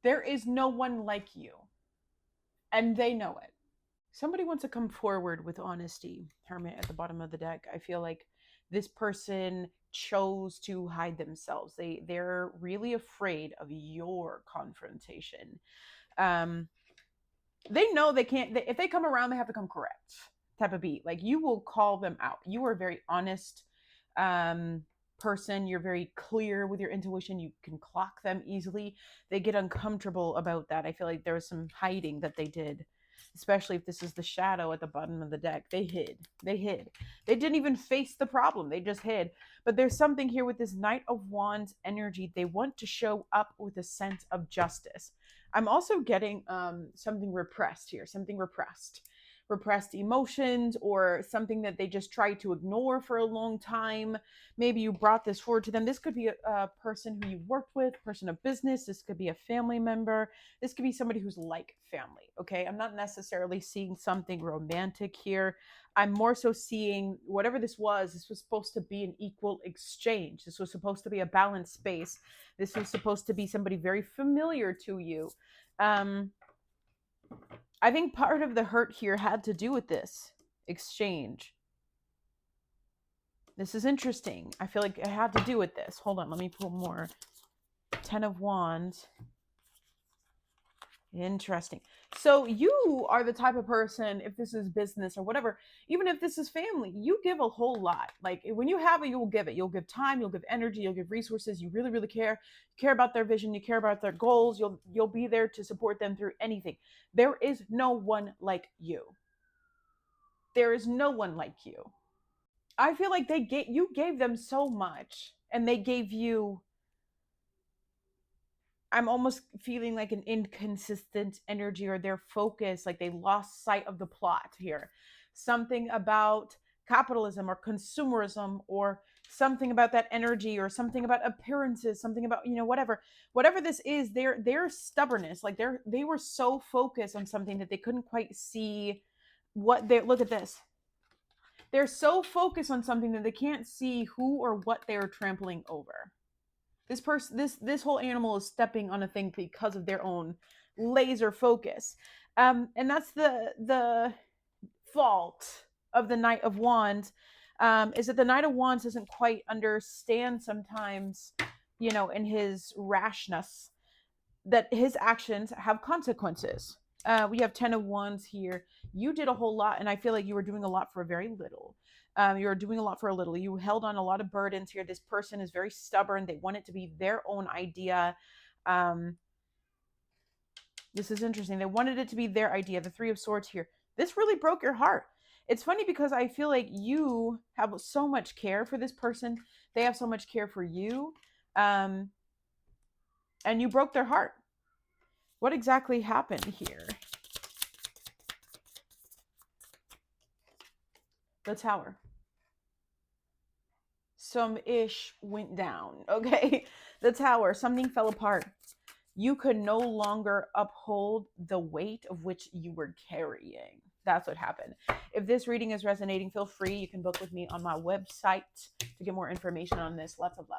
There is no one like you, and they know it. Somebody wants to come forward with honesty. Hermit at the bottom of the deck. I feel like this person chose to hide themselves. They're really afraid of your confrontation. Um, they know they can't. If they come around, they have to come correct. Type of beat. Like you will call them out. You are a very honest person. You're very clear with your intuition. You can clock them easily. They get uncomfortable about that. I feel like there was some hiding that they did, especially if this is the shadow at the bottom of the deck. They hid. They hid. They didn't even face the problem. They just hid. But there's something here with this Knight of Wands energy. They want to show up with a sense of justice. I'm also getting something repressed here, something repressed emotions, or something that they just tried to ignore for a long time. Maybe you brought this forward to them. This could be a person who you worked with, person of business. This could be a family member. This could be somebody who's like family. Okay. I'm not necessarily seeing something romantic here. I'm more so seeing whatever this was supposed to be an equal exchange. This was supposed to be a balanced space. This was supposed to be somebody very familiar to you. I think part of the hurt here had to do with this exchange. This is interesting. I feel like it had to do with this. Hold on, let me pull more. 10 of Wands. Interesting. So you are the type of person, if this is business or whatever, even if this is family, you give a whole lot. Like when you have it, you will give it. You'll give time, you'll give energy, you'll give resources. You really, really care. You care about their vision, you care about their goals. You'll be there to support them through anything. There is no one like you. There is no one like you. I feel like you gave them so much, and they gave you, I'm almost feeling like an inconsistent energy, or their focus, like they lost sight of the plot here. Something about capitalism or consumerism, or something about that energy, or something about appearances, something about, whatever this is, their stubbornness, like they were so focused on something that they couldn't quite see what they look at this. They're so focused on something that they can't see who or what they're trampling over. This whole animal is stepping on a thing because of their own laser focus. And that's the fault of the Knight of Wands, is that the Knight of Wands doesn't quite understand sometimes, in his rashness, that his actions have consequences. We have 10 of Wands here. You did a whole lot, and I feel like you were doing a lot for very little. You were doing a lot for a little. You held on a lot of burdens here. This person is very stubborn. They want it to be their own idea. This is interesting. They wanted it to be their idea. The Three of Swords here. This really broke your heart. It's funny because I feel like you have so much care for this person. They have so much care for you. And you broke their heart. What exactly happened here? The Tower. Some ish went down, okay? The Tower, something fell apart. You could no longer uphold the weight of which you were carrying. That's what happened. If this reading is resonating, feel free. You can book with me on my website to get more information on this. Lots of love.